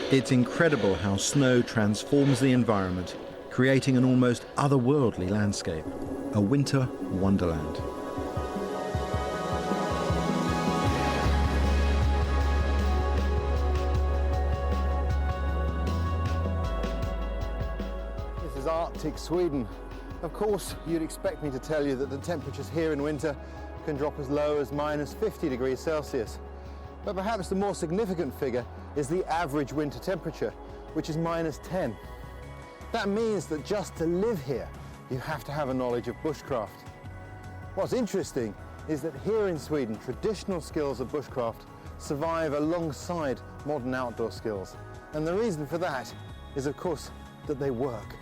It's incredible how snow transforms the environment, creating an almost otherworldly landscape, a winter wonderland. This is Arctic Sweden. Of course, you'd expect me to tell you that the temperatures here in winter can drop as low as -50°C. But perhaps the more significant figure is the average winter temperature, which is -10. That means that just to live here, you have to have a knowledge of bushcraft. What's interesting is that here in Sweden, traditional skills of bushcraft survive alongside modern outdoor skills. And the reason for that is, of course, that they work.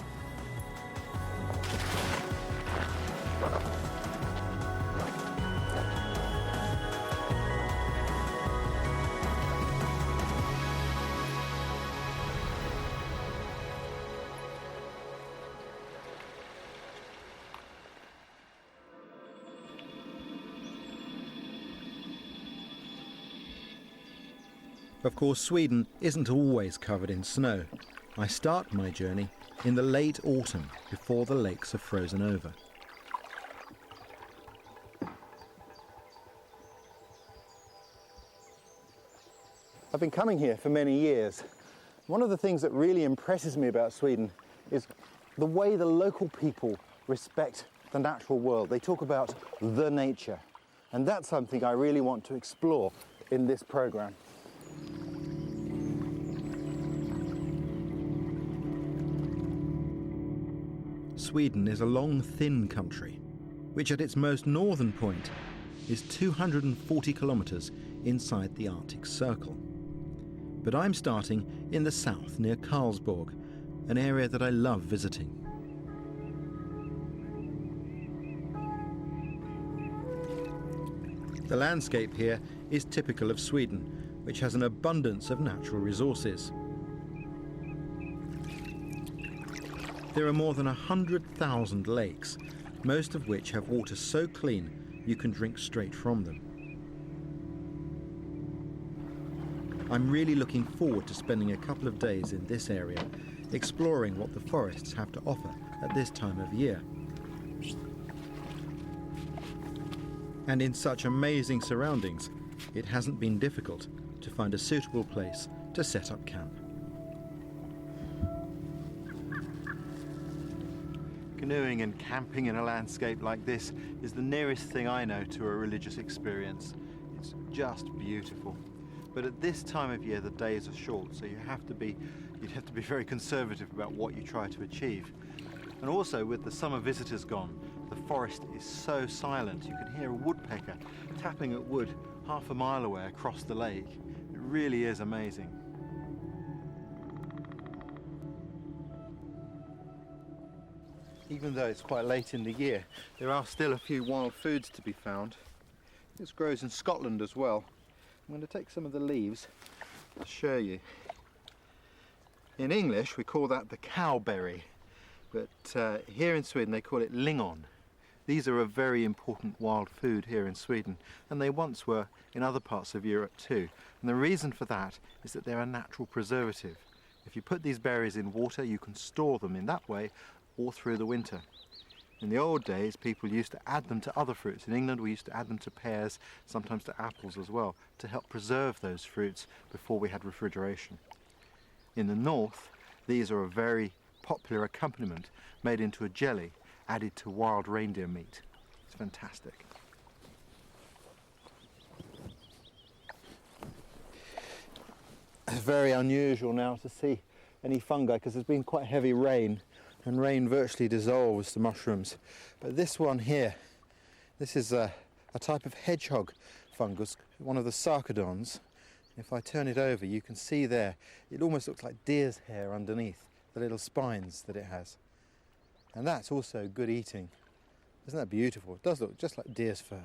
Of course, Sweden isn't always covered in snow. I start my journey in the late autumn, before the lakes are frozen over. I've been coming here for many years. One of the things that really impresses me about Sweden is the way the local people respect the natural world. They talk about the nature, and that's something I really want to explore in this program. Sweden is a long, thin country, which at its most northern point is 240 kilometres inside the Arctic Circle. But I'm starting in the south near Karlsborg, an area that I love visiting. The landscape here is typical of Sweden, which has an abundance of natural resources. There are more than 100,000 lakes, most of which have water so clean you can drink straight from them. I'm really looking forward to spending a couple of days in this area, exploring what the forests have to offer at this time of year. And in such amazing surroundings, it hasn't been difficult to find a suitable place to set up camp. Canoeing and camping in a landscape like this is the nearest thing I know to a religious experience. It's just beautiful. But at this time of year, the days are short, so you'd have to be very conservative about what you try to achieve. And also, with the summer visitors gone, the forest is so silent. You can hear a woodpecker tapping at wood half a mile away across the lake. It really is amazing. Even though it's quite late in the year, there are still a few wild foods to be found. This grows in Scotland as well. I'm going to take some of the leaves to show you. In English we call that the cowberry, but here in Sweden they call it lingon. These are a very important wild food here in Sweden, and they once were in other parts of Europe too. And the reason for that is that they're a natural preservative. If you put these berries in water, you can store them in that way all through the winter. In the old days, people used to add them to other fruits. In England, we used to add them to pears, sometimes to apples as well, to help preserve those fruits before we had refrigeration. In the north, these are a very popular accompaniment made into a jelly added to wild reindeer meat. It's fantastic. It's very unusual now to see any fungi because there's been quite heavy rain, and rain virtually dissolves the mushrooms. But this one here, this is a type of hedgehog fungus, one of the sarcodons. If I turn it over, you can see there, it almost looks like deer's hair underneath, the little spines that it has. And that's also good eating. Isn't that beautiful? It does look just like deer's fur.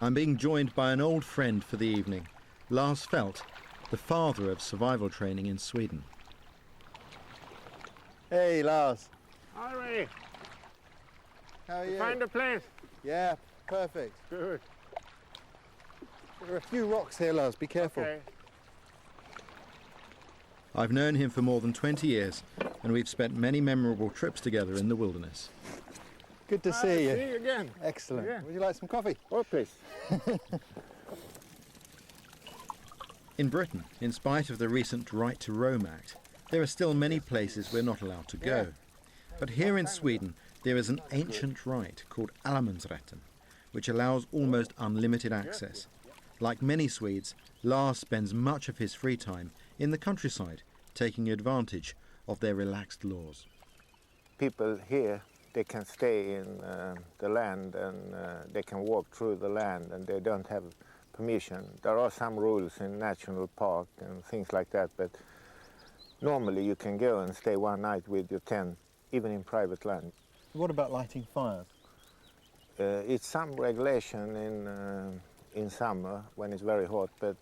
I'm being joined by an old friend for the evening, Lars Felt, the father of survival training in Sweden. Hey Lars. Hi Ray. How are you? Find a place. Yeah, perfect. Good. There are a few rocks here, Lars. Be careful. Okay. I've known him for more than 20 years, and we've spent many memorable trips together in the wilderness. Good to see you. See you again. Excellent. Yeah. Would you like some coffee? Oh, please. In Britain, in spite of the recent Right to Roam Act, there are still many places we're not allowed to go. But here in Sweden, there is an ancient right called allemansrätten, which allows almost unlimited access. Like many Swedes, Lars spends much of his free time in the countryside, taking advantage of their relaxed laws. People here, they can stay in the land and they can walk through the land and they don't have permission. There are some rules in national park and things like that, but normally you can go and stay one night with your tent, even in private land. What about lighting fires? It's some regulation in summer when it's very hot, but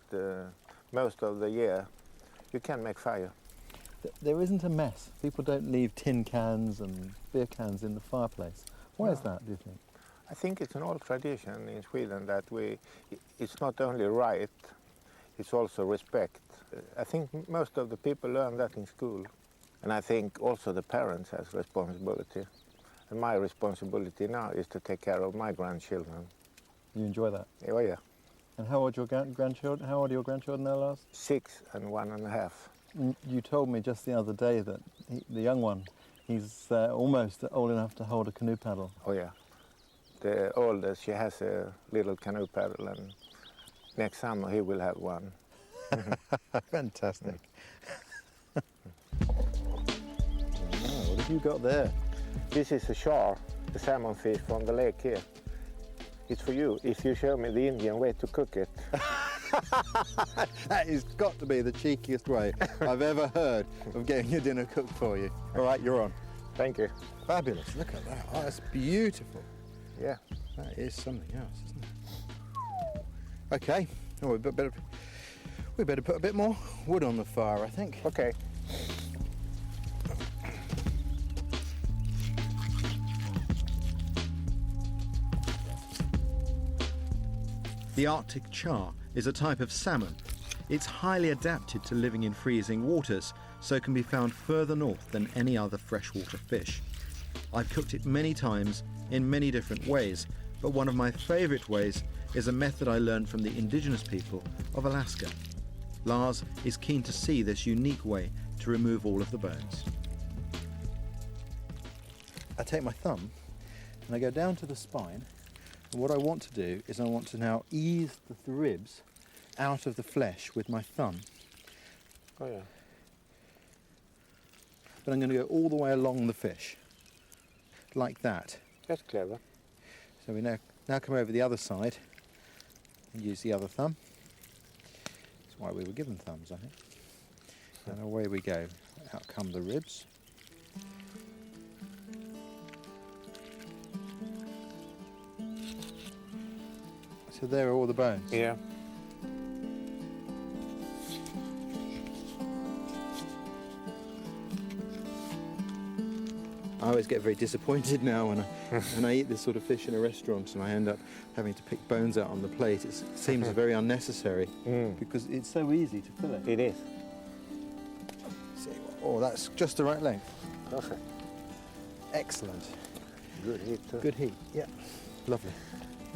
most of the year you can make fire. There isn't a mess. People don't leave tin cans and beer cans in the fireplace. Why is that, do you think? I think it's an old tradition in Sweden that it's not only right, it's also respect. I think most of the people learn that in school. And I think also the parents has responsibility. And my responsibility now is to take care of my grandchildren. You enjoy that? Oh yeah. And how old are your grandchildren? How old are your grandchildren now, Lars? 6 and 1.5. You told me just the other day that the young one, he's almost old enough to hold a canoe paddle. Oh yeah. The oldest, she has a little canoe paddle, and next summer he will have one. Fantastic. What have you got there? This is a char, the salmon fish from the lake here. It's for you, if you show me the Indian way to cook it. That has got to be the cheekiest way I've ever heard of getting your dinner cooked for you. All right, you're on. Thank you. Fabulous. Look at that. Oh, that's beautiful. Yeah. That is something else, isn't it? Okay. Oh, we better put a bit more wood on the fire, I think. Okay. The Arctic char is a type of salmon. It's highly adapted to living in freezing waters, so can be found further north than any other freshwater fish. I've cooked it many times in many different ways, but one of my favourite ways is a method I learned from the indigenous people of Alaska. Lars is keen to see this unique way to remove all of the bones. I take my thumb and I go down to the spine, and what I want to do is I want to now ease the ribs out of the flesh with my thumb. Oh yeah. But I'm going to go all the way along the fish, like that. That's clever. So we now come over the other side and use the other thumb. That's why we were given thumbs, I think. And away we go. Out come the ribs. So there are all the bones. Yeah. I always get very disappointed now when I eat this sort of fish in a restaurant and I end up having to pick bones out on the plate. It seems very unnecessary because it's so easy to fillet. It is. See, oh, that's just the right length. Perfect. Excellent. Good heat too. Good heat. Yeah. Lovely.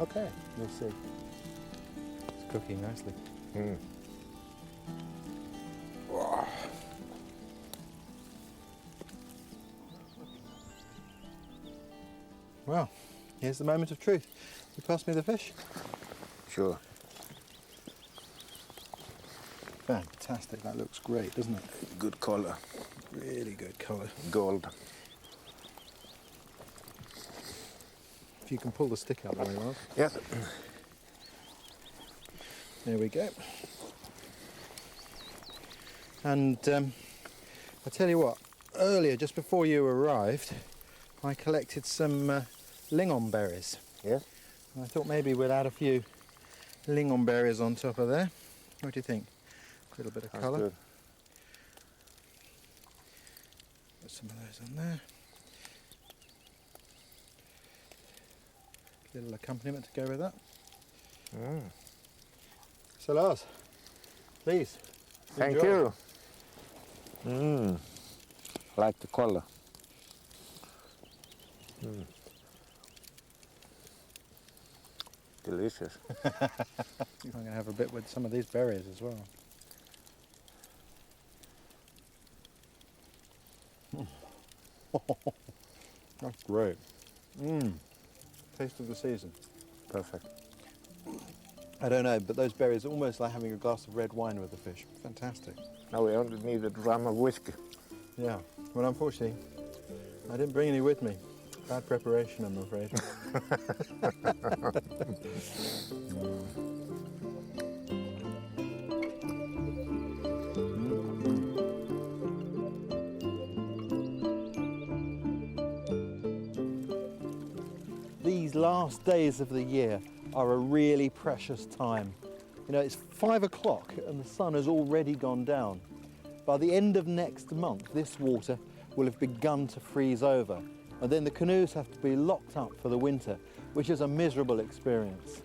Okay. We'll see. It's cooking nicely. Mm. Well, here's the moment of truth. You pass me the fish? Sure. Fantastic. That looks great, doesn't it? Good color. Really good colour. Gold. If you can pull the stick out very well. Yes. There we go. And I tell you what, earlier, just before you arrived, I collected some lingonberries. Yes. I thought maybe we'll add a few lingonberries on top of there. What do you think? A little bit of colour. Good. Put some of those on there. Little accompaniment to go with that. Mm. So Lars, please. Thank enjoy. you. Mm. I like the color. Mm. Delicious. I'm going to have a bit with some of these berries as well. That's great. Taste of the season. Perfect. I don't know, but those berries are almost like having a glass of red wine with the fish. Fantastic. Now we only need a drum of whiskey. Yeah. Well, unfortunately, I didn't bring any with me. Bad preparation, I'm afraid. These last days of the year are a really precious time. You know, it's 5 o'clock and the sun has already gone down. By the end of next month, this water will have begun to freeze over, and then the canoes have to be locked up for the winter, which is a miserable experience.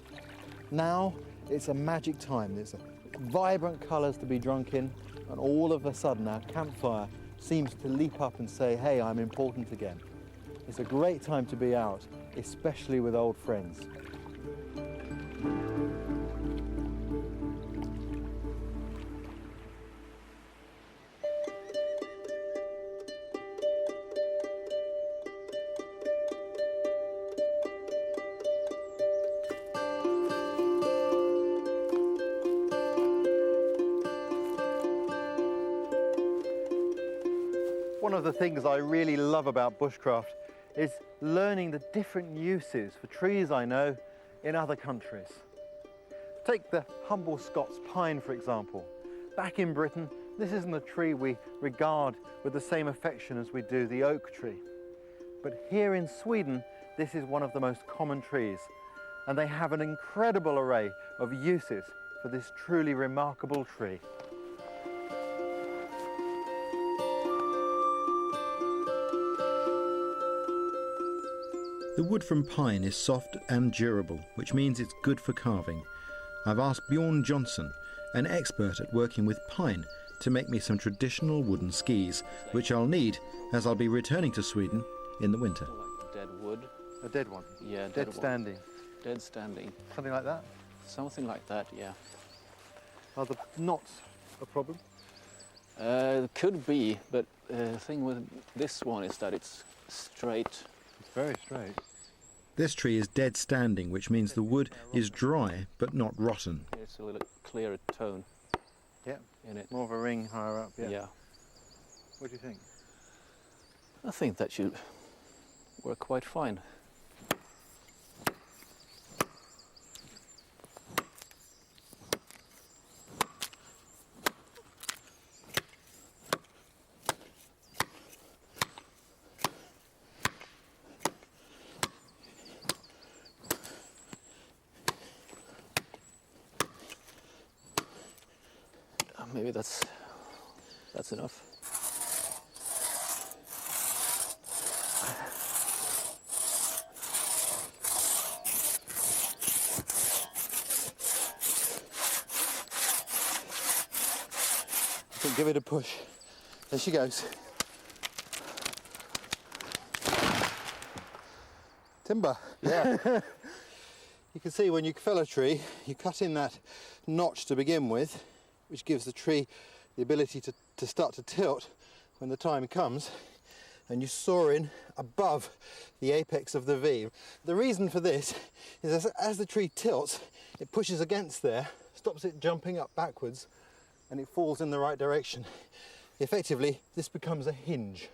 Now, it's a magic time. There's vibrant colours to be drunk in, and all of a sudden our campfire seems to leap up and say, hey, I'm important again. It's a great time to be out, especially with old friends. One of the things I really love about bushcraft is learning the different uses for trees I know in other countries. Take the humble Scots pine, for example. Back in Britain, this isn't a tree we regard with the same affection as we do the oak tree. But here in Sweden, this is one of the most common trees, and they have an incredible array of uses for this truly remarkable tree. The wood from pine is soft and durable, which means it's good for carving. I've asked Bjorn Johnson, an expert at working with pine, to make me some traditional wooden skis, which I'll need as I'll be returning to Sweden in the winter. Like dead wood. A dead one? Yeah, Dead one. standing? Dead standing. Something like that? Something like that, yeah. Are the knots a problem? It could be, but the thing with this one is that it's straight. It's very straight. This tree is dead standing, which means the wood is dry but not rotten. It's a little clearer tone Yeah, in it. more of a ring higher up, yeah. Yeah. What do you think? I think that should work quite fine. Maybe that's enough. So give it a push. There she goes. Timber. Yeah. You can see when you fell a tree, you cut in that notch to begin with, which gives the tree the ability to start to tilt when the time comes, and you saw in above the apex of the V. The reason for this is as the tree tilts, it pushes against there, stops it jumping up backwards, and it falls in the right direction. Effectively, this becomes a hinge,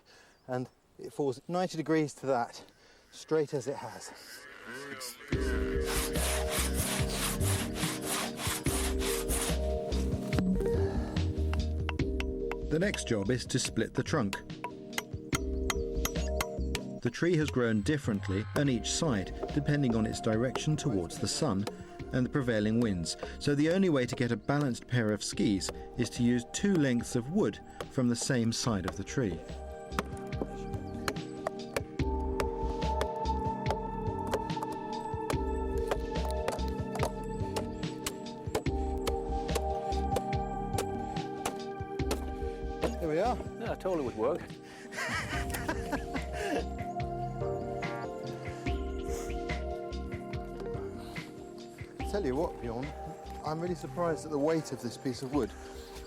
and it falls 90 degrees to that, straight as it has. The next job is to split the trunk. The tree has grown differently on each side, depending on its direction towards the sun and the prevailing winds, so the only way to get a balanced pair of skis is to use 2 lengths of wood from the same side of the tree. told it would work. Tell you what, Bjorn, I'm really surprised at the weight of this piece of wood.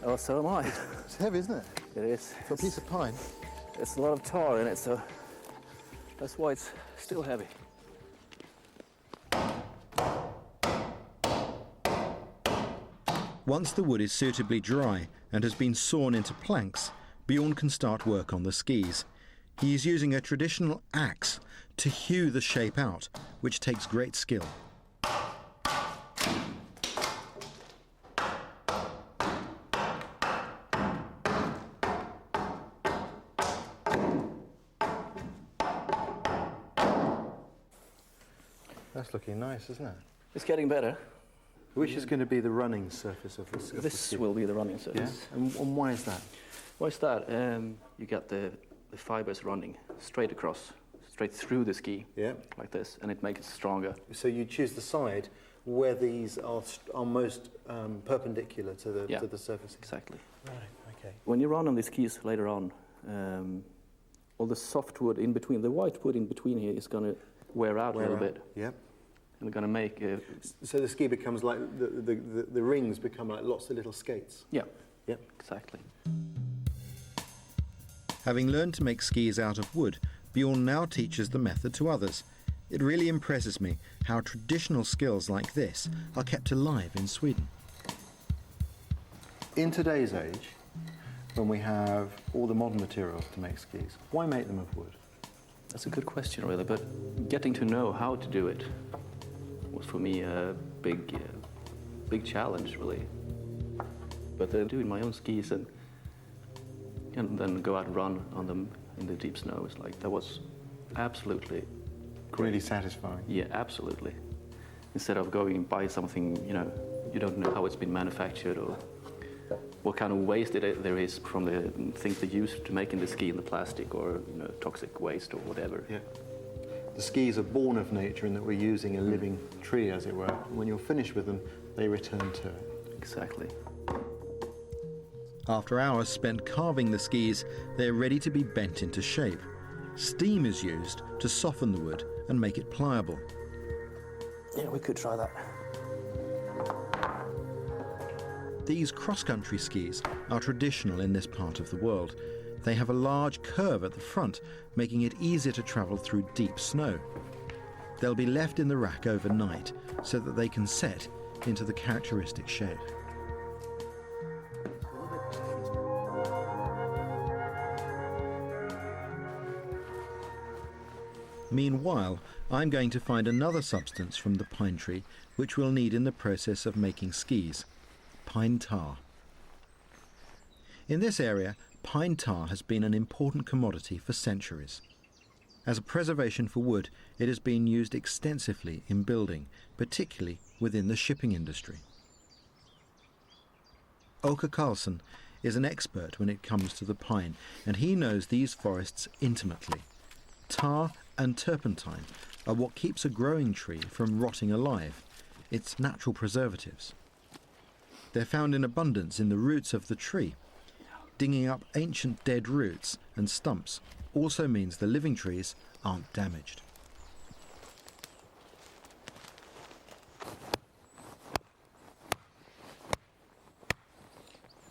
Oh, so am I. It's heavy, isn't it? It is. For a piece of pine. It's a lot of tar in it, so that's why it's still heavy. Once the wood is suitably dry and has been sawn into planks, Bjorn can start work on the skis. He is using a traditional axe to hew the shape out, which takes great skill. That's looking nice, isn't it? It's getting better. Which is going to be the running surface of this? This will be the running surface. Yeah? And why is that? Why is that? You got the fibers running straight across, straight through the ski, Yeah. like this, and it makes it stronger. So you choose the side where these are most perpendicular to the surface. Exactly. Right, okay. When you run on these skis later on, all the soft wood in between, the white wood in between here is going to wear out a little bit. Yep. And we're going to make... So the ski becomes like, the rings become like lots of little skates. Yeah. Yep. Exactly. Having learned to make skis out of wood, Bjorn now teaches the method to others. It really impresses me how traditional skills like this are kept alive in Sweden. In today's age, when we have all the modern materials to make skis, why make them of wood? That's a good question, really, but getting to know how to do it was for me a big challenge, really. But doing my own skis and then go out and run on them in the deep snow was like, that was absolutely great. Really satisfying. Yeah, absolutely. Instead of going and buy something, you don't know how it's been manufactured or what kind of waste there is from the things they use to making the ski in the plastic or toxic waste or whatever. Yeah. The skis are born of nature in that we're using a living tree, as it were. When you're finished with them, they return to it. Exactly. After hours spent carving the skis, they're ready to be bent into shape. Steam is used to soften the wood and make it pliable. Yeah, we could try that. These cross-country skis are traditional in this part of the world. They have a large curve at the front, making it easier to travel through deep snow. They'll be left in the rack overnight so that they can set into the characteristic shape. Meanwhile, I'm going to find another substance from the pine tree which we'll need in the process of making skis: pine tar. In this area, pine tar has been an important commodity for centuries. As a preservation for wood, it has been used extensively in building, particularly within the shipping industry. Åke Karlsson is an expert when it comes to the pine, and he knows these forests intimately. Tar and turpentine are what keeps a growing tree from rotting alive, its natural preservatives. They're found in abundance in the roots of the tree. Dinging up ancient dead roots and stumps also means the living trees aren't damaged.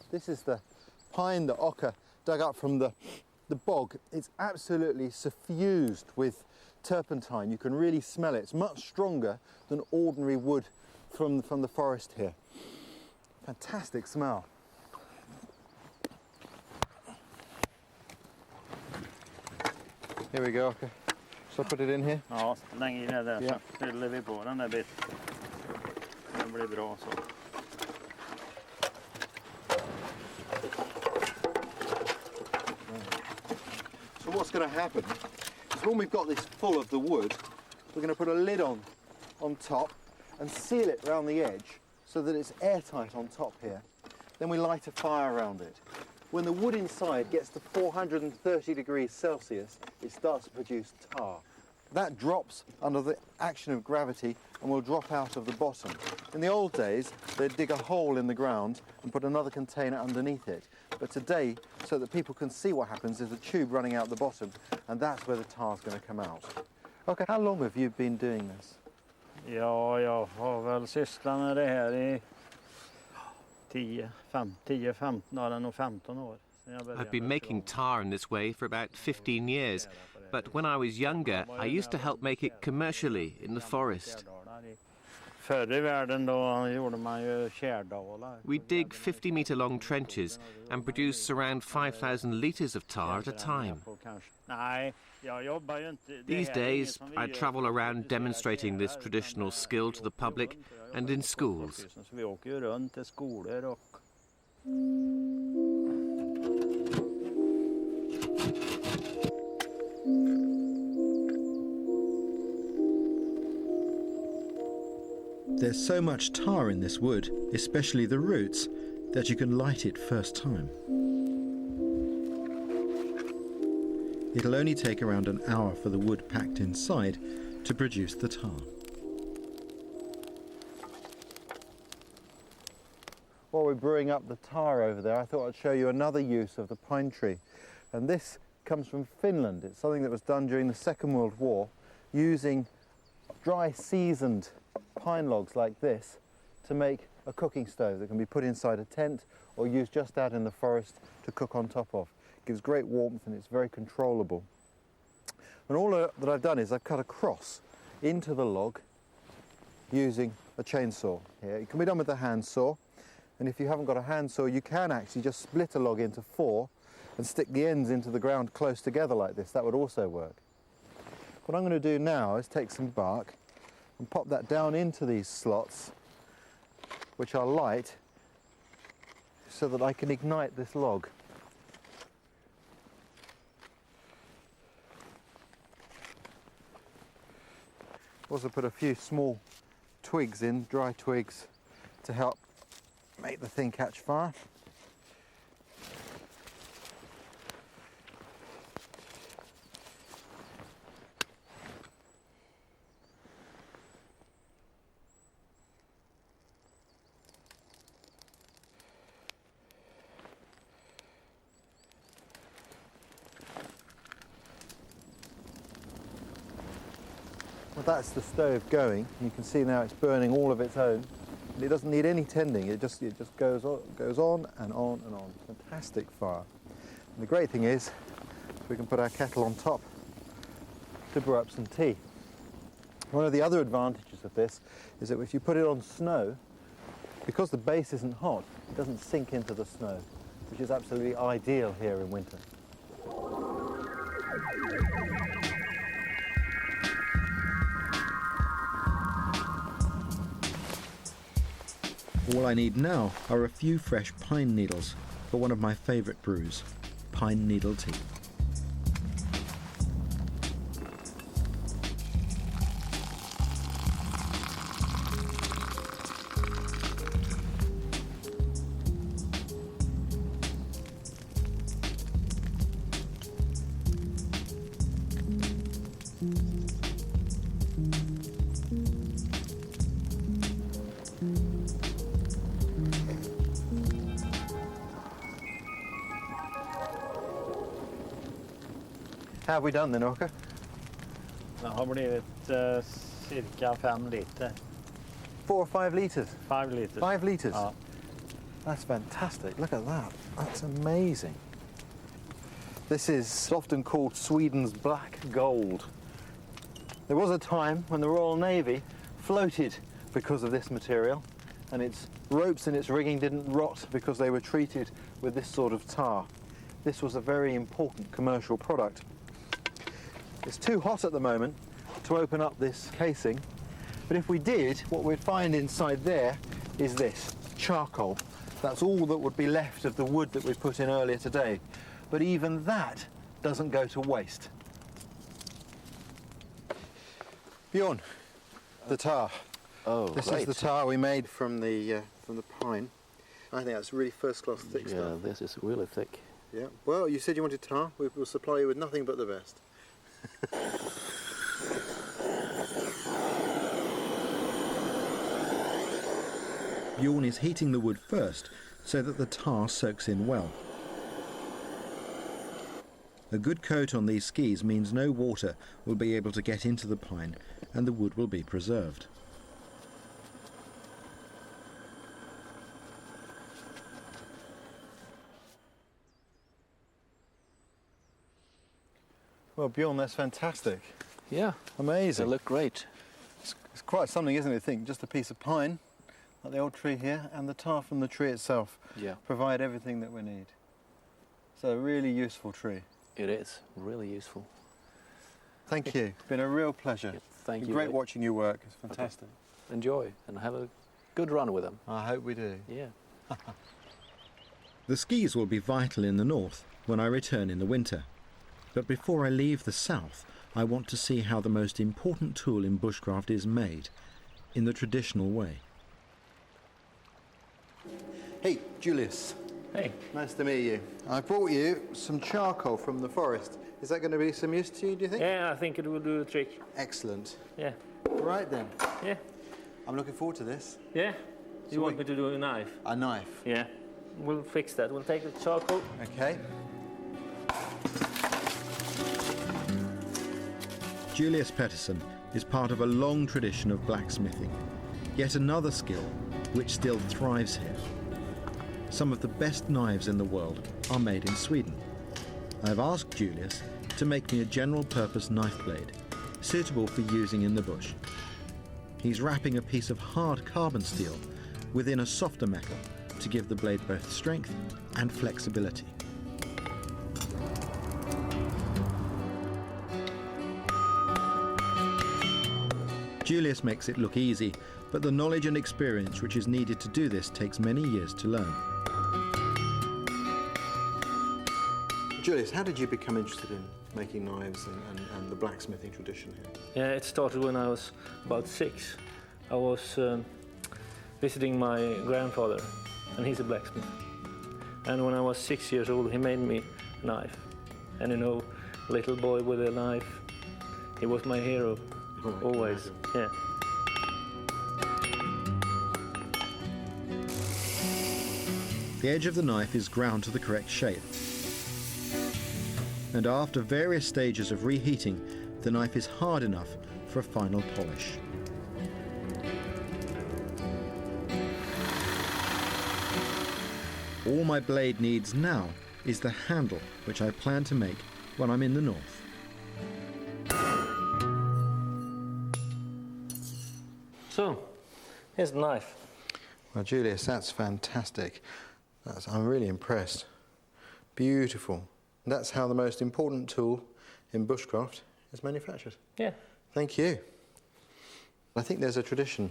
This is the pine that Åke dug up from the bog. It's absolutely suffused with turpentine. You can really smell it. It's much stronger than ordinary wood from the forest here. Fantastic smell. Here we go, Åke. Shall I put it in here? Ja, lägg in det där Ja. så fyller vi på den där biten. Det blir bra så. So what's going to happen is when we've got this full of the wood, we're going to put a lid on top and seal it around the edge so that it's airtight on top here. Then we light a fire around it. When the wood inside gets to 430 degrees Celsius, it starts to produce tar. that drops under the action of gravity and will drop out of the bottom. In the old days, they'd dig a hole in the ground and put another container underneath it. But today, so that people can see what happens, there's a tube running out the bottom, and that's where the tar's going to come out. Okay, how long have you been doing this? Ja, jag har väl sysslat med det här i 10-15, ja, det är nog 15 år. I've been making tar in this way for about 15 years, but when I was younger, I used to help make it commercially in the forest. Förr i världen då gjorde man ju kärdalar. We dig 50-meter-long trenches and produce around 5,000 litres of tar at a time. Nej, jag jobbar ju inte. These days, I travel around demonstrating this traditional skill to the public and in schools. Vi åker ju runt till skolor och... There's so much tar in this wood, especially the roots, that you can light it first time. It'll only take around an hour for the wood packed inside to produce the tar. While we're brewing up the tar over there, I thought I'd show you another use of the pine tree. And this comes from Finland. It's something that was done during the Second World War, using dry seasoned pine logs like this to make a cooking stove that can be put inside a tent or used just out in the forest to cook on top of. It gives great warmth and it's very controllable. And all that I've done is I've cut a cross into the log using a chainsaw. Here, it can be done with a handsaw, and if you haven't got a handsaw, you can actually just split a log into 4 and stick the ends into the ground close together like this. That would also work. What I'm going to do now is take some bark and pop that down into these slots, which are light, so that I can ignite this log. Also put a few small twigs in, dry twigs, to help make the thing catch fire. Well, that's the stove going. You can see now it's burning all of its own. And it doesn't need any tending. It just goes on and on and on. Fantastic fire. And the great thing is we can put our kettle on top to brew up some tea. One of the other advantages of this is that if you put it on snow, because the base isn't hot, it doesn't sink into the snow, which is absolutely ideal here in winter. All I need now are a few fresh pine needles for one of my favourite brews, pine needle tea. How have we done then, Orca? Det har blivit cirka 5 liter. 4 or 5 litres? 5 liter. 5 litres? Ja. That's fantastic. Look at that. That's amazing. This is often called Sweden's black gold. There was a time when the Royal Navy floated because of this material, and its ropes and its rigging didn't rot because they were treated with this sort of tar. This was a very important commercial product. It's too hot at the moment to open up this casing, but if we did, what we'd find inside there is this, charcoal. That's all that would be left of the wood that we put in earlier today. But even that doesn't go to waste. Bjorn, the tar. Oh, This is the tar we made from the pine. I think that's really first-class thick Yeah, stuff. this is really thick. Yeah. Well, you said you wanted tar. We'll supply you with nothing but the best. Bjorn is heating the wood first so that the tar soaks in well. A good coat on these skis means no water will be able to get into the pine and the wood will be preserved. Well, Bjorn, that's fantastic. Yeah, Amazing. they look great. It's quite something, isn't it, to think just a piece of pine, like the old tree here, and the tar from the tree itself Yeah, provide everything that we need. So a really useful tree. it is really useful. Thank you. It's been a real pleasure. Yeah, thank Been you. great watching you work. It's fantastic. Enjoy and have a good run with them. I hope we do. Yeah. The skis will be vital in the north when I return in the winter. But before I leave the south, I want to see how the most important tool in bushcraft is made, in the traditional way. Hey, Julius. Hey. Nice to meet you. I brought you some charcoal from the forest. Is that going to be some use to you, do you think? Yeah, I think it will do the trick. Excellent. Yeah. Right then. Yeah. I'm looking forward to this. Yeah. So You want me to do a knife? A knife. Yeah. We'll fix that. We'll take the charcoal. Okay. Julius Pettersson is part of a long tradition of blacksmithing, yet another skill which still thrives here. Some of the best knives in the world are made in Sweden. I've asked Julius to make me a general-purpose knife blade, suitable for using in the bush. He's wrapping a piece of hard carbon steel within a softer metal to give the blade both strength and flexibility. Julius makes it look easy, but the knowledge and experience which is needed to do this takes many years to learn. Julius, how did you become interested in making knives and the blacksmithing tradition here? Yeah, it started when I was about 6. I was visiting my grandfather, and he's a blacksmith. And when I was 6 years old, he made me a knife. And you know, little boy with a knife, he was my hero, always. Yeah. The edge of the knife is ground to the correct shape. And after various stages of reheating, the knife is hard enough for a final polish. All my blade needs now is the handle, which I plan to make when I'm in the north. So, here's the knife. Well, Julius, that's fantastic. I'm really impressed. Beautiful. That's how the most important tool in bushcraft is manufactured. Yeah. Thank you. I think there's a tradition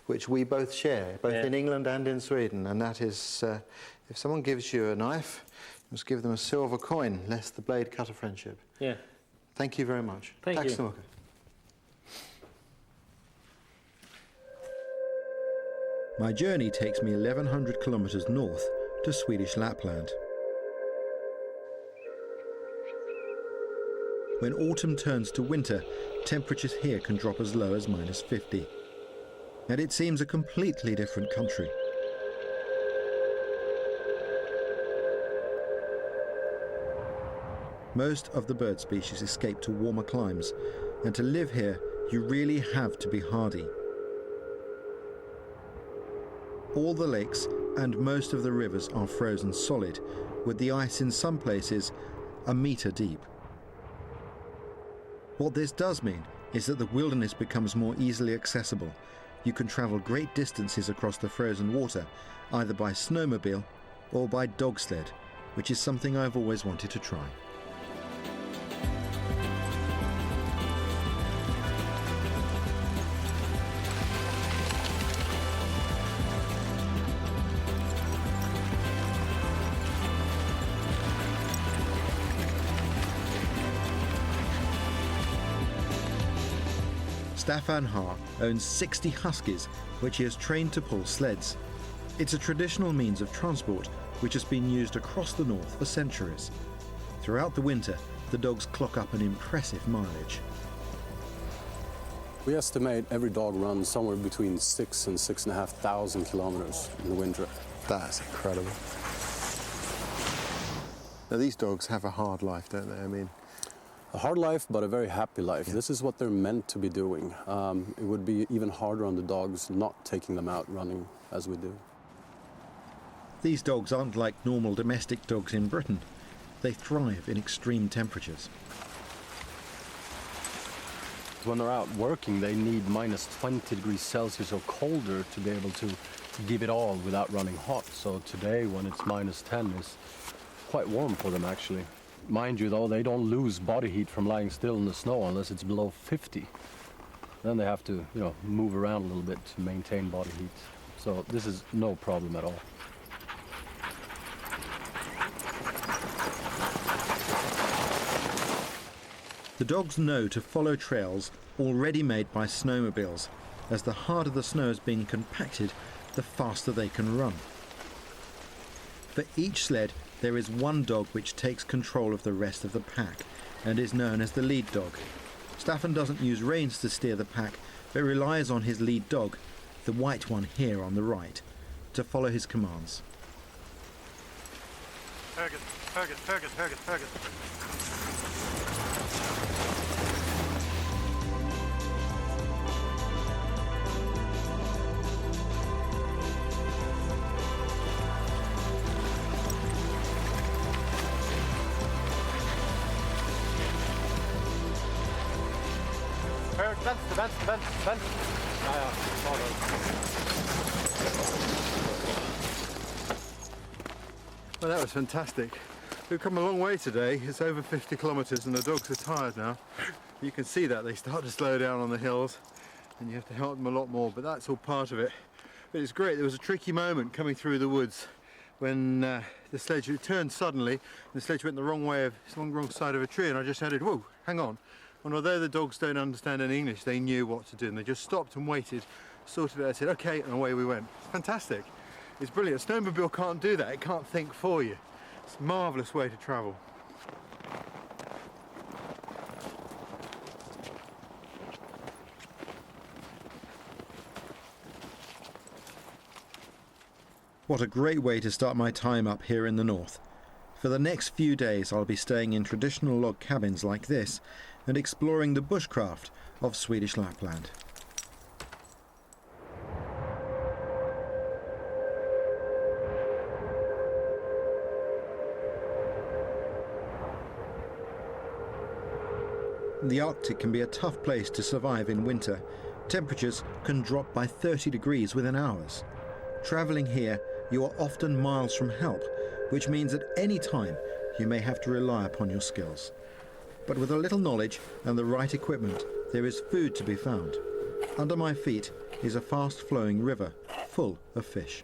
which we both share, both in England and in Sweden, and that is if someone gives you a knife, you must give them a silver coin, lest the blade cut a friendship. Yeah. Thank you very much. Thank Tack you. så mycket. My journey takes me 1,100 kilometers north to Swedish Lapland. When autumn turns to winter, temperatures here can drop as low as -50. And it seems a completely different country. Most of the bird species escape to warmer climes, and to live here, you really have to be hardy. All the lakes and most of the rivers are frozen solid, with the ice in some places a metre deep. What this does mean is that the wilderness becomes more easily accessible. You can travel great distances across the frozen water, either by snowmobile or by dog sled, which is something I've always wanted to try. Staffan Haar owns 60 huskies, which he has trained to pull sleds. It's a traditional means of transport which has been used across the north for centuries. Throughout the winter, the dogs clock up an impressive mileage. We estimate every dog runs somewhere between 6,000 and 6,500 kilometers in the winter. That's incredible. Now, these dogs have a hard life, don't they? I mean, A hard life, but a very happy life. Yeah. This is what they're meant to be doing. It would be even harder on the dogs not taking them out running as we do. These dogs aren't like normal domestic dogs in Britain. They thrive in extreme temperatures. When they're out working, they need minus 20 degrees Celsius or colder to be able to give it all without running hot. So today, when it's minus 10, is quite warm for them, actually. Mind you, though, they don't lose body heat from lying still in the snow unless it's below 50. Then they have to, move around a little bit to maintain body heat. So this is no problem at all. The dogs know to follow trails already made by snowmobiles, as the harder the snow has been compacted, the faster they can run. For each sled, there is one dog which takes control of the rest of the pack and is known as the lead dog. Staffan doesn't use reins to steer the pack, but relies on his lead dog, the white one here on the right, to follow his commands. Höger, höger, höger, höger, höger. Vänster. well, that was fantastic. We've come a long way today. It's over 50 kilometers and the dogs are tired now. You can see that they start to slow down on the hills and you have to help them a lot more, but that's all part of it. But it's great. There was a tricky moment coming through the woods when the sledge turned suddenly and the sledge went the wrong way, wrong side of a tree, and I just headed, whoa, hang on. And although the dogs don't understand any English, they knew what to do, and they just stopped and waited, sorted it out, said, okay, and away we went. It's fantastic. It's brilliant. A snowmobile can't do that. It can't think for you. It's a marvellous way to travel. What a great way to start my time up here in the north. For the next few days I'll be staying in traditional log cabins like this and exploring the bushcraft of Swedish Lapland. The Arctic can be a tough place to survive in winter. Temperatures can drop by 30 degrees within hours. Travelling here, you are often miles from help, which means at any time you may have to rely upon your skills. But with a little knowledge and the right equipment, there is food to be found. Under my feet is a fast-flowing river full of fish.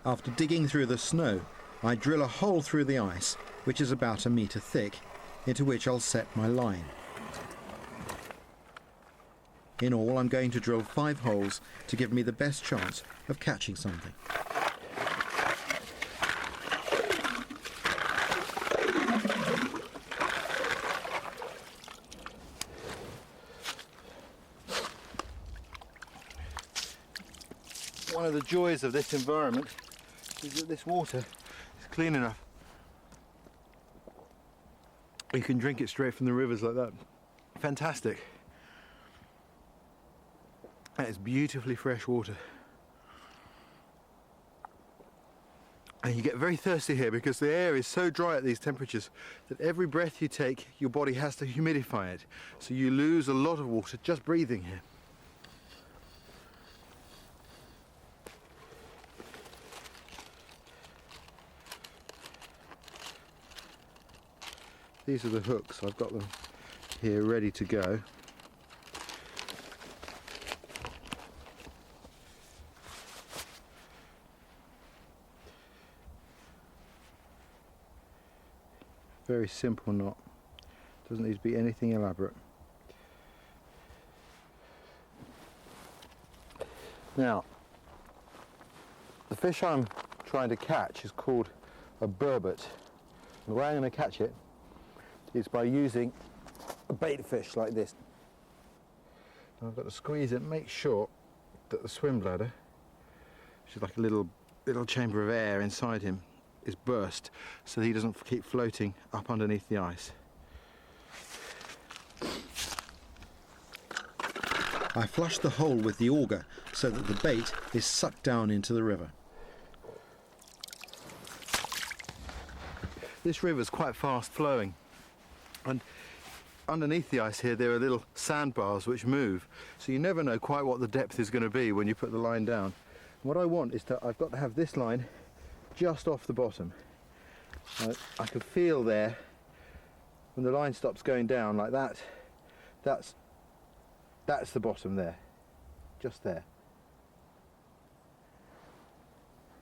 After digging through the snow, I drill a hole through the ice, which is about a metre thick, into which I'll set my line. In all, I'm going to drill 5 holes to give me the best chance of catching something. One of the joys of this environment is that this water is clean enough. You can drink it straight from the rivers like that. Fantastic. That is beautifully fresh water. And you get very thirsty here because the air is so dry at these temperatures that every breath you take, your body has to humidify it. So you lose a lot of water just breathing here. These are the hooks. I've got them here ready to go. Very simple knot. Doesn't need to be anything elaborate. Now, the fish I'm trying to catch is called a burbot. The way I'm going to catch it is by using a bait fish like this. I've got to squeeze it, make sure that the swim bladder, which is like a little chamber of air inside him, is burst so that he doesn't keep floating up underneath the ice. I flush the hole with the auger so that the bait is sucked down into the river. This river's quite fast flowing, and underneath the ice here there are little sandbars which move, so you never know quite what the depth is going to be when you put the line down. What I want is I've got to have this line just off the bottom. I can feel there when the line stops going down like that. That's the bottom there, just there.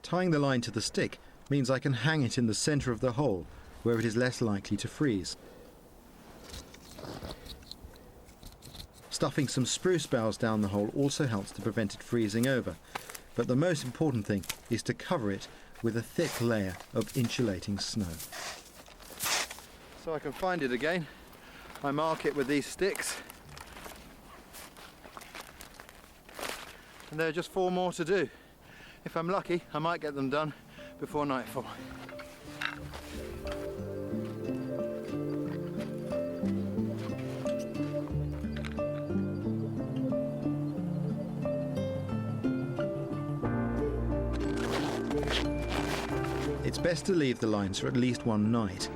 Tying the line to the stick means I can hang it in the centre of the hole where it is less likely to freeze. Stuffing some spruce boughs down the hole also helps to prevent it freezing over, but the most important thing is to cover it with a thick layer of insulating snow. So I can find it again. I mark it with these sticks. And there are just 4 more to do. If I'm lucky, I might get them done before nightfall. It's best to leave the lines for at least one night.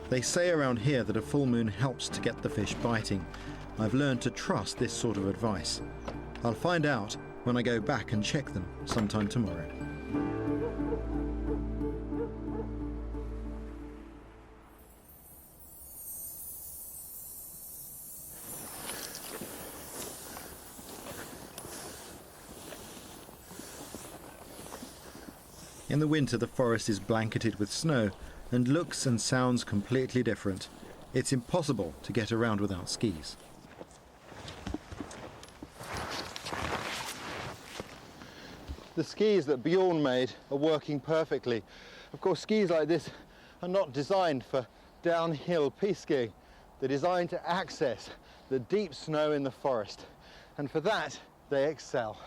They say around here that a full moon helps to get the fish biting. I've learned to trust this sort of advice. I'll find out when I go back and check them sometime tomorrow. In the winter, the forest is blanketed with snow and looks and sounds completely different. It's impossible to get around without skis. The skis that Bjorn made are working perfectly. Of course, skis like this are not designed for downhill piste skiing. They're designed to access the deep snow in the forest, and for that they excel.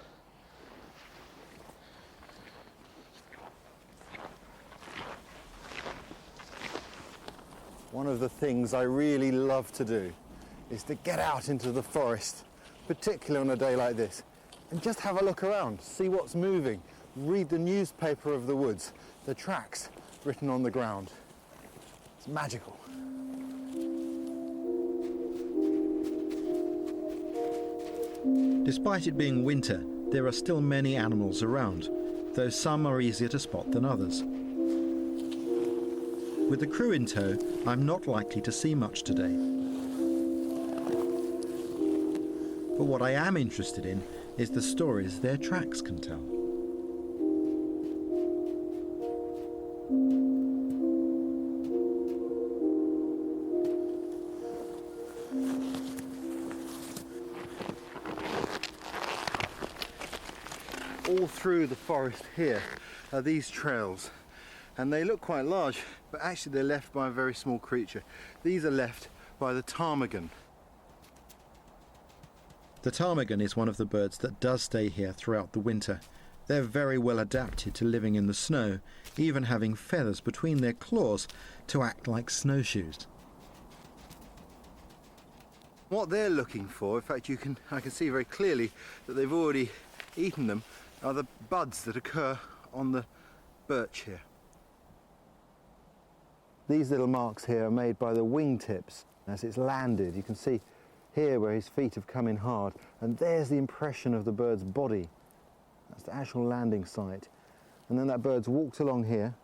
One of the things I really love to do is to get out into the forest, particularly on a day like this, and just have a look around, see what's moving, read the newspaper of the woods, the tracks written on the ground. It's magical. Despite it being winter, there are still many animals around, though some are easier to spot than others. With the crew in tow, I'm not likely to see much today. But what I am interested in is the stories their tracks can tell. All through the forest here are these trails, and they look quite large, but actually they're left by a very small creature. These are left by the ptarmigan. The ptarmigan is one of the birds that does stay here throughout the winter. They're very well adapted to living in the snow, even having feathers between their claws to act like snowshoes. What they're looking for, in fact I can see very clearly that they've already eaten them, are the buds that occur on the birch here. These little marks here are made by the wingtips as it's landed. You can see here where his feet have come in hard, and there's the impression of the bird's body. That's the actual landing site. And then that bird's walked along here,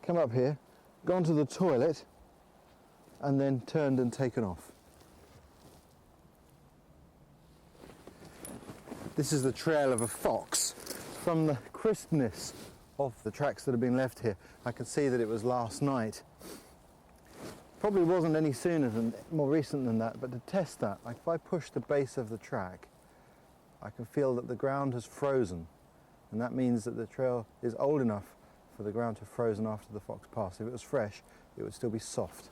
come up here, gone to the toilet, and then turned and taken off. This is the trail of a fox. From the crispness of the tracks that have been left here, I can see that it was last night. Probably wasn't any sooner than, more recent than that, but to test that, like if I push the base of the track, I can feel that the ground has frozen, and that means that the trail is old enough for the ground to have frozen after the fox passed. If it was fresh, it would still be soft.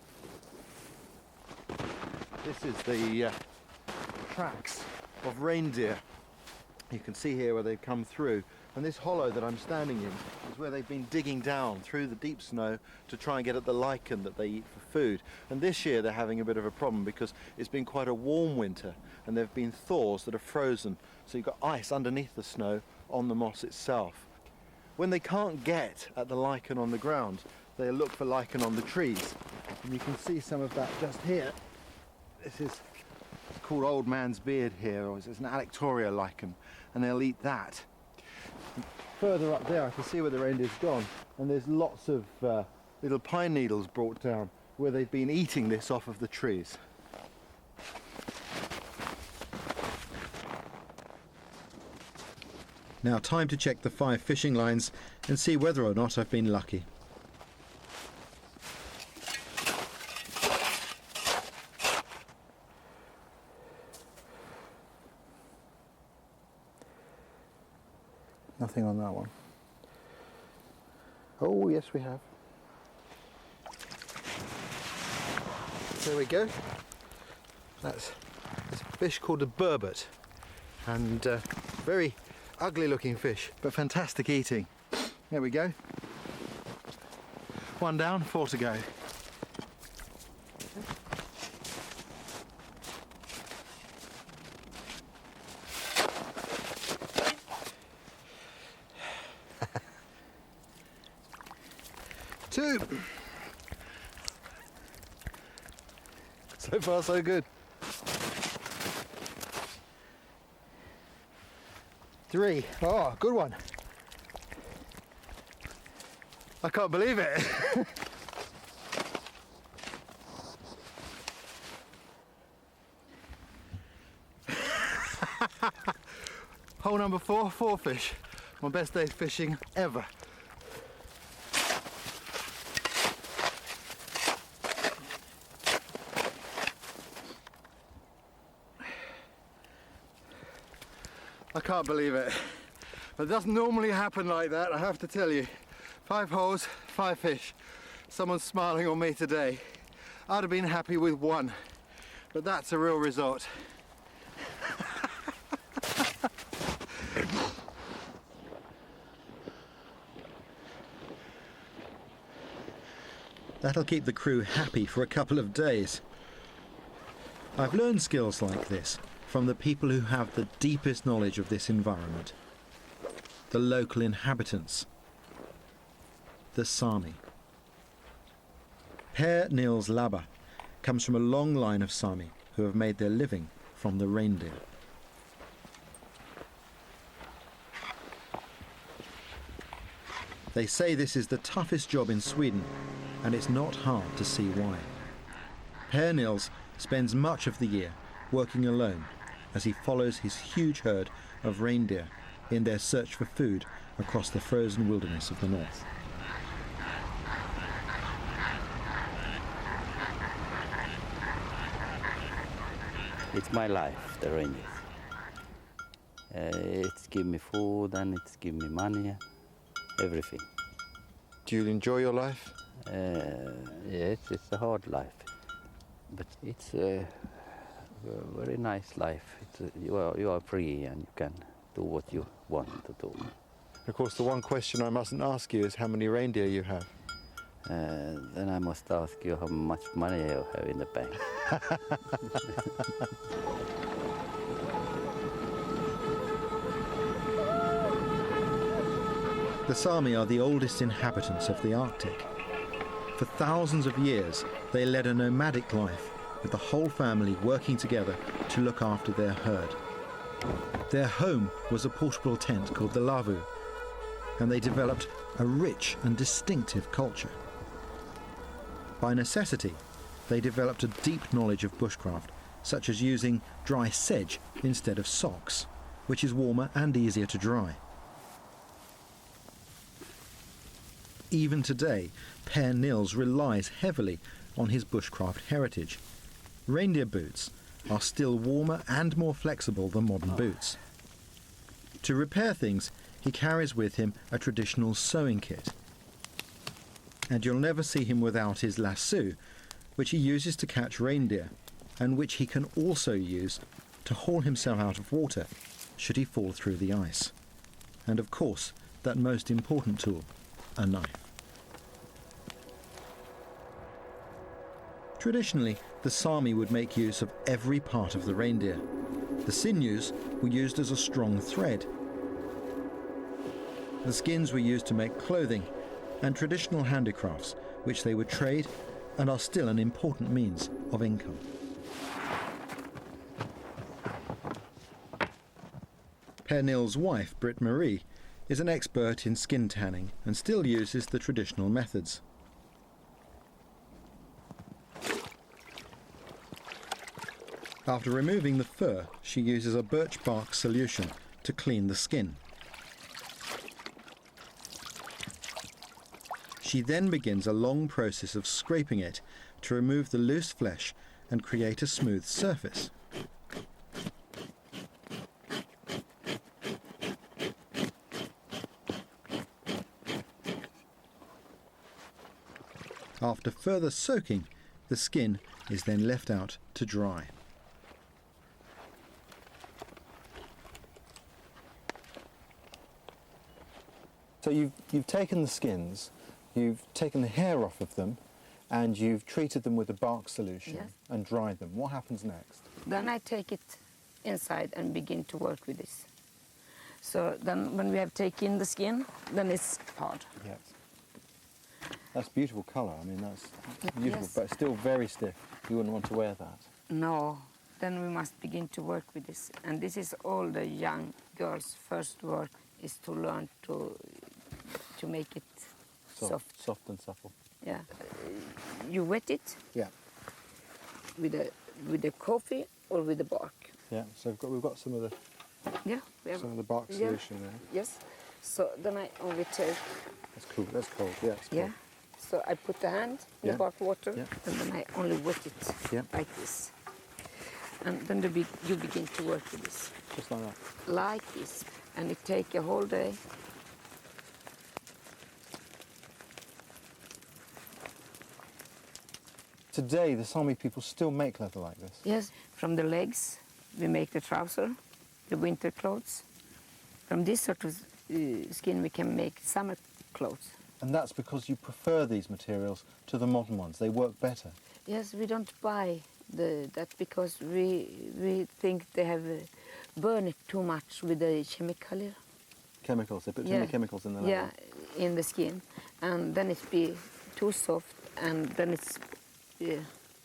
This is the tracks of reindeer. You can see here where they've come through, and this hollow that I'm standing in is where they've been digging down through the deep snow to try and get at the lichen that they eat for food. And this year they're having a bit of a problem because it's been quite a warm winter and there have been thaws that are frozen, so you've got ice underneath the snow on the moss itself. When they can't get at the lichen on the ground, they look for lichen on the trees, and you can see some of that just here. This is called old man's beard here, or it's an Alectoria lichen, and they'll eat that. And further up there I can see where the reindeer's gone, and there's lots of little pine needles brought down where they've been eating this off of the trees. Now time to check the 5 fishing lines and see whether or not I've been lucky. Nothing on that one. Oh, yes we have. There we go. That's a fish called a burbot, and very ugly looking fish, but fantastic eating. There we go. 1 down, 4 to go. Two. So far so good. 3. Oh, good one. I can't believe it. Hole number 4, 4 fish. My best day fishing ever. I can't believe it. But it doesn't normally happen like that, I have to tell you. 5 holes, 5 fish. Someone's smiling on me today. I'd have been happy with 1, but that's a real result. That'll keep the crew happy for a couple of days. I've learned skills like this from the people who have the deepest knowledge of this environment. The local inhabitants. The Sami. Per Nils Labba comes from a long line of Sami who have made their living from the reindeer. They say this is the toughest job in Sweden, and it's not hard to see why. Per Nils spends much of the year working alone as he follows his huge herd of reindeer in their search for food across the frozen wilderness of the north. It's my life, the reindeer. It's give me food and it's give me money, everything. Do you enjoy your life? Yes, it's a hard life, but it's a very nice life. You are free and you can do what you want to do. Of course, the one question I mustn't ask you is how many reindeer you have. Then I must ask you how much money you have in the bank. The Sami are the oldest inhabitants of the Arctic. For thousands of years, they led a nomadic life, with the whole family working together to look after their herd. Their home was a portable tent called the lavu, and they developed a rich and distinctive culture. By necessity, they developed a deep knowledge of bushcraft, such as using dry sedge instead of socks, which is warmer and easier to dry. Even today, Per Nils relies heavily on his bushcraft heritage. Reindeer boots are still warmer and more flexible than modern boots. To repair things, he carries with him a traditional sewing kit. And you'll never see him without his lasso, which he uses to catch reindeer, and which he can also use to haul himself out of water should he fall through the ice. And of course, that most important tool, a knife. Traditionally, the Sami would make use of every part of the reindeer. The sinews were used as a strong thread. The skins were used to make clothing and traditional handicrafts, which they would trade and are still an important means of income. Pernille's wife, Britt Marie, is an expert in skin tanning and still uses the traditional methods. After removing the fur, she uses a birch bark solution to clean the skin. She then begins a long process of scraping it to remove the loose flesh and create a smooth surface. After further soaking, the skin is then left out to dry. So you've taken the skins, you've taken the hair off of them, and you've treated them with a bark solution and dried them. What happens next? Then I take it inside and begin to work with this. So then when we have taken the skin, then it's hard. Yes. That's beautiful colour. I mean, that's beautiful, Yes. but still very stiff. You wouldn't want to wear that. No, then we must begin to work with this. And this is all the young girls' first work, is to learn to make it soft. Soft and supple. Yeah. You wet it Yeah. with the coffee or with the bark. Yeah. So we've got some of the bark solution there. Yes. So then I only take. That's cool. That's cold. Yeah. It's cold. So I put the hand in the bark water, and then I only wet it like this. And then you begin to work with this. Just like that. Like this. And it takes a whole day. Today, the Sami people still make leather like this. Yes, from the legs, we make the trouser, the winter clothes. From this sort of skin, we can make summer clothes. And that's because you prefer these materials to the modern ones. They work better. Yes, we don't buy that because we think they have burned it too much with the Chemicals. They put too many chemicals in the leather. Yeah, in the skin, and then it's be too soft, and then it's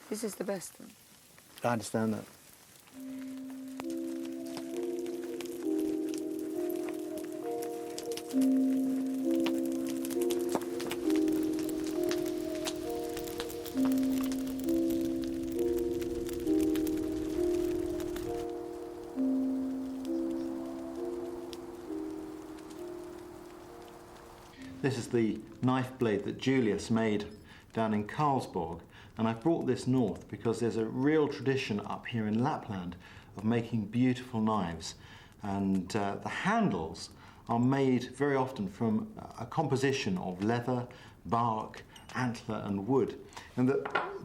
this is the best. I understand that. This is the knife blade that Julius made down in Karlsborg, and I brought this north because there's a real tradition up here in Lapland of making beautiful knives, and the handles are made very often from a composition of leather, bark, antler and wood. And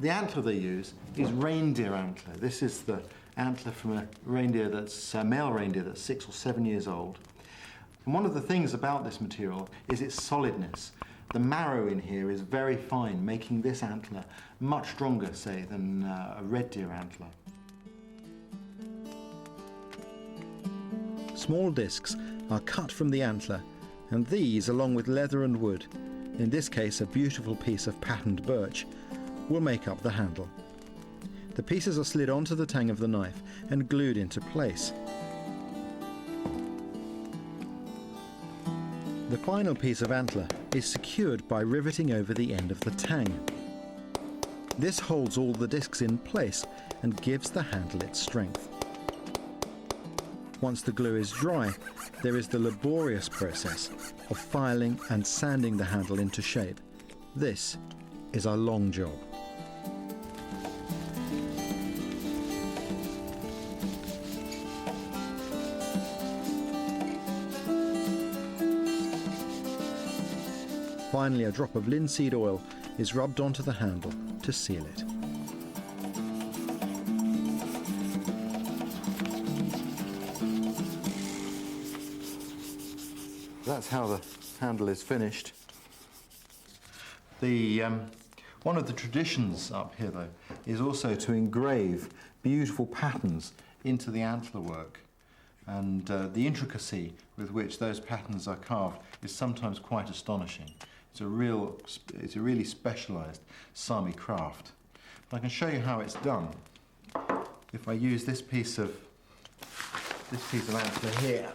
the antler they use is reindeer antler. This is the antler from a reindeer that's a male reindeer that's 6 or 7 years old. And one of the things about this material is its solidness. The marrow in here is very fine, making this antler much stronger, say, than a red deer antler. Small discs are cut from the antler, and these, along with leather and wood, in this case a beautiful piece of patterned birch, will make up the handle. The pieces are slid onto the tang of the knife and glued into place. The final piece of antler is secured by riveting over the end of the tang. This holds all the discs in place and gives the handle its strength. Once the glue is dry, there is the laborious process of filing and sanding the handle into shape. This is a long job. Finally, a drop of linseed oil is rubbed onto the handle to seal it. That's how the handle is finished. One of the traditions up here, though, is also to engrave beautiful patterns into the antler work. And the intricacy with which those patterns are carved is sometimes quite astonishing. It's a really specialised Sami craft. But I can show you how it's done. If I use this piece of antler here.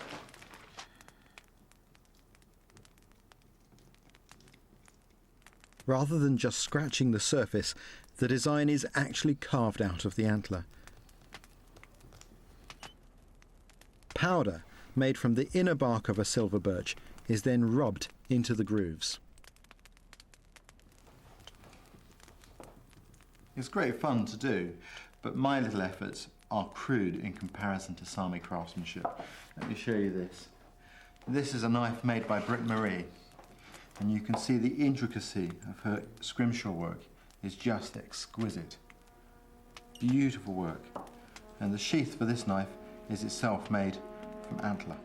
Rather than just scratching the surface, the design is actually carved out of the antler. Powder, made from the inner bark of a silver birch, is then rubbed into the grooves. It's great fun to do, but my little efforts are crude in comparison to Sami craftsmanship. Let me show you this. This is a knife made by Britt Marie, and you can see the intricacy of her scrimshaw work is just exquisite. Beautiful work. And the sheath for this knife is itself made from antler.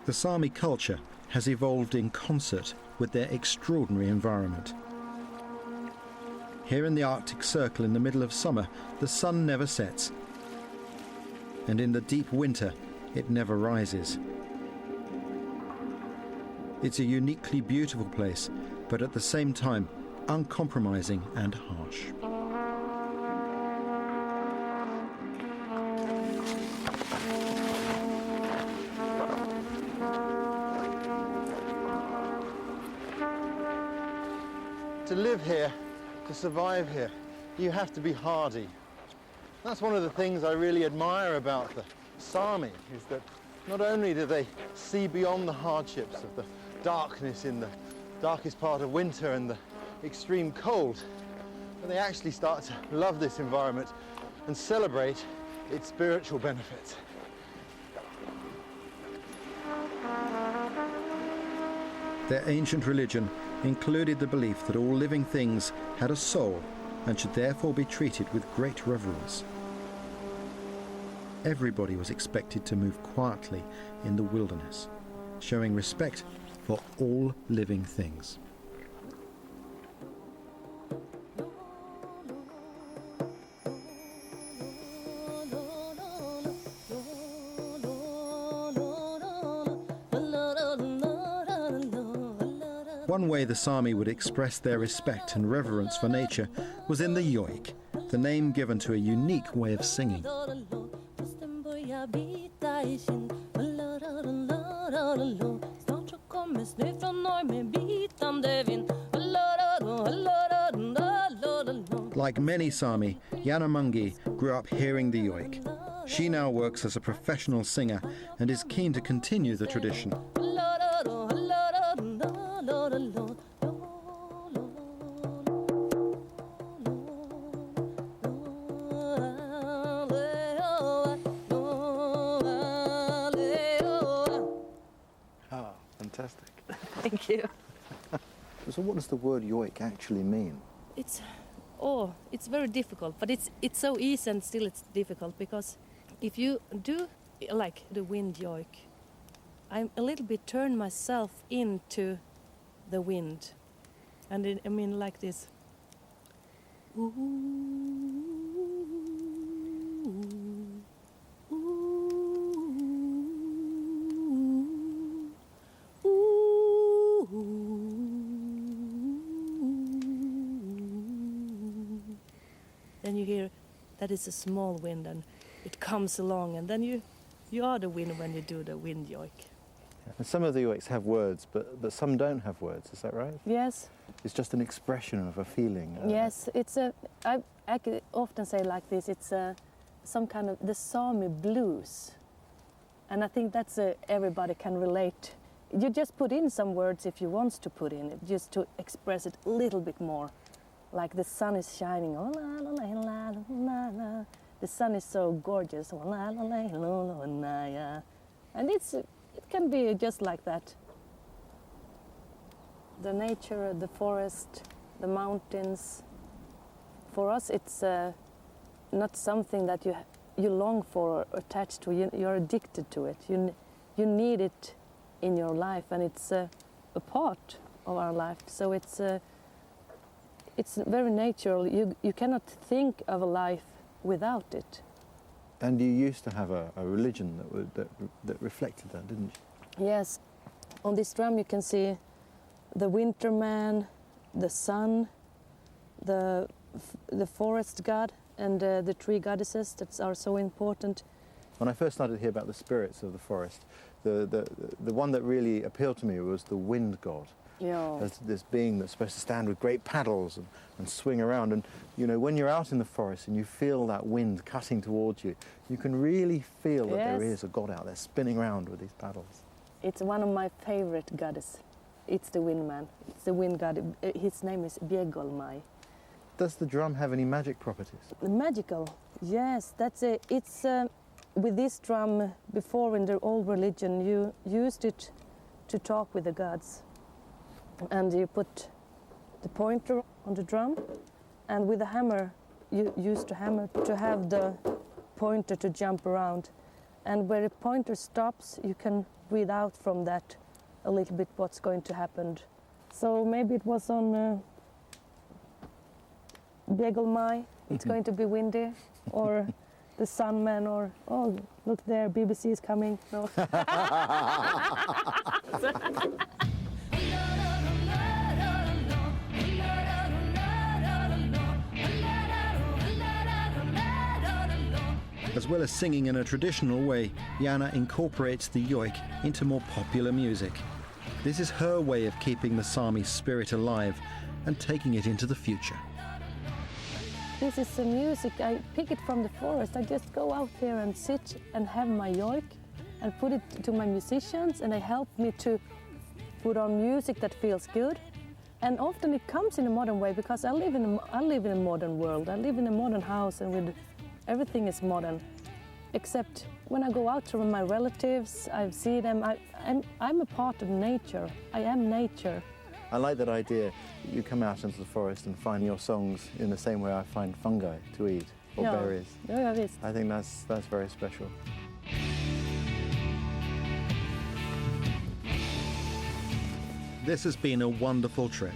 The Sami culture has evolved in concert with their extraordinary environment. Here in the Arctic Circle in the middle of summer, the sun never sets, and in the deep winter, it never rises. It's a uniquely beautiful place, but at the same time, uncompromising and harsh. To live here, to survive here, you have to be hardy. That's one of the things I really admire about the Sami, is that not only do they see beyond the hardships of the darkness in the darkest part of winter and the extreme cold, but they actually start to love this environment and celebrate its spiritual benefits. Their ancient religion included the belief that all living things had a soul and should therefore be treated with great reverence. Everybody was expected to move quietly in the wilderness, showing respect for all living things. One way the Sami would express their respect and reverence for nature was in the yoik, the name given to a unique way of singing. Like many Sami, Jana Mungi grew up hearing the yoik. She now works as a professional singer and is keen to continue the tradition. Fantastic. Thank you. So what does the word yoik actually mean? It's very difficult, but it's so easy and still it's difficult, because if you do like the wind yoik, I'm a little bit turn myself into the wind, and I mean like this. Ooh, ooh, ooh, then you hear that it's a small wind and it comes along, and then you are the wind when you do the wind yoik. And some of the yoiks have words, but some don't have words, is that right? Yes. It's just an expression of a feeling. Yes, I could often say like this, it's some kind of the Sami blues. And I think that's everybody can relate You just put in some words if you want to put in it, just to express it a little bit more. Like the sun is shining, oh, la, la, la, la, la, la. The sun is so gorgeous, oh, la, la, la, la, la, la, yeah. And it can be just like that. The nature, the forest, the mountains. For us, it's not something that you long for or attached to. You're addicted to it. You need it in your life, and it's a part of our life. So it's very natural. You cannot think of a life without it. And you used to have a religion that reflected that, didn't you? Yes. On this drum you can see the winter man, the sun, the forest god, and the tree goddesses that are so important. When I first started to hear about the spirits of the forest, the one that really appealed to me was the wind god. Yeah. As this being that's supposed to stand with great paddles and swing around. And you know, when you're out in the forest and you feel that wind cutting towards you, you can really feel that there is a god out there spinning around with these paddles. It's one of my favorite goddess. It's the wind man. It's the wind god. His name is Bjegolmai. Does the drum have any magic properties? Magical, yes, that's it. It's with this drum, before in the old religion, you used it to talk with the gods. And you put the pointer on the drum, and with the hammer, you used to hammer to have the pointer to jump around. And where the pointer stops, you can read out from that a little bit what's going to happen. So maybe it was on Bjegolmai, it's going to be windy, or the Sunman, or, oh, look there, BBC is coming. No. As well as singing in a traditional way, Jana incorporates the yoik into more popular music. This is her way of keeping the Sami spirit alive and taking it into the future. This is the music, I pick it from the forest. I just go out here and sit and have my yoik and put it to my musicians, and they help me to put on music that feels good. And often it comes in a modern way, because I live in a modern world. I live in a modern house, and everything is modern. Except when I go out to my relatives, I see them, I'm a part of nature. I am nature. I like that idea. You come out into the forest and find your songs in the same way I find fungi to eat, or berries. Yeah, it is. I think that's very special. This has been a wonderful trip.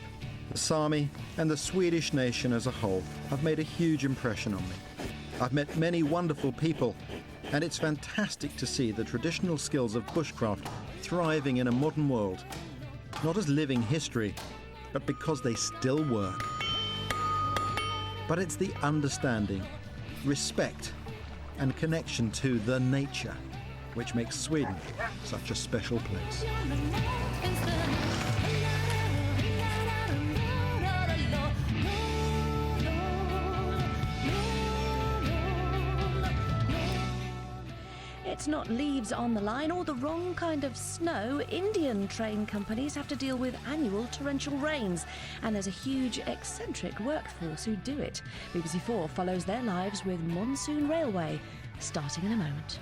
The Sami and the Swedish nation as a whole have made a huge impression on me. I've met many wonderful people, and it's fantastic to see the traditional skills of bushcraft thriving in a modern world. Not as living history, but because they still work. But it's the understanding, respect, and connection to the nature which makes Sweden such a special place. It's not leaves on the line or the wrong kind of snow. Indian train companies have to deal with annual torrential rains, and there's a huge eccentric workforce who do it. BBC4 follows their lives with Monsoon Railway, starting in a moment.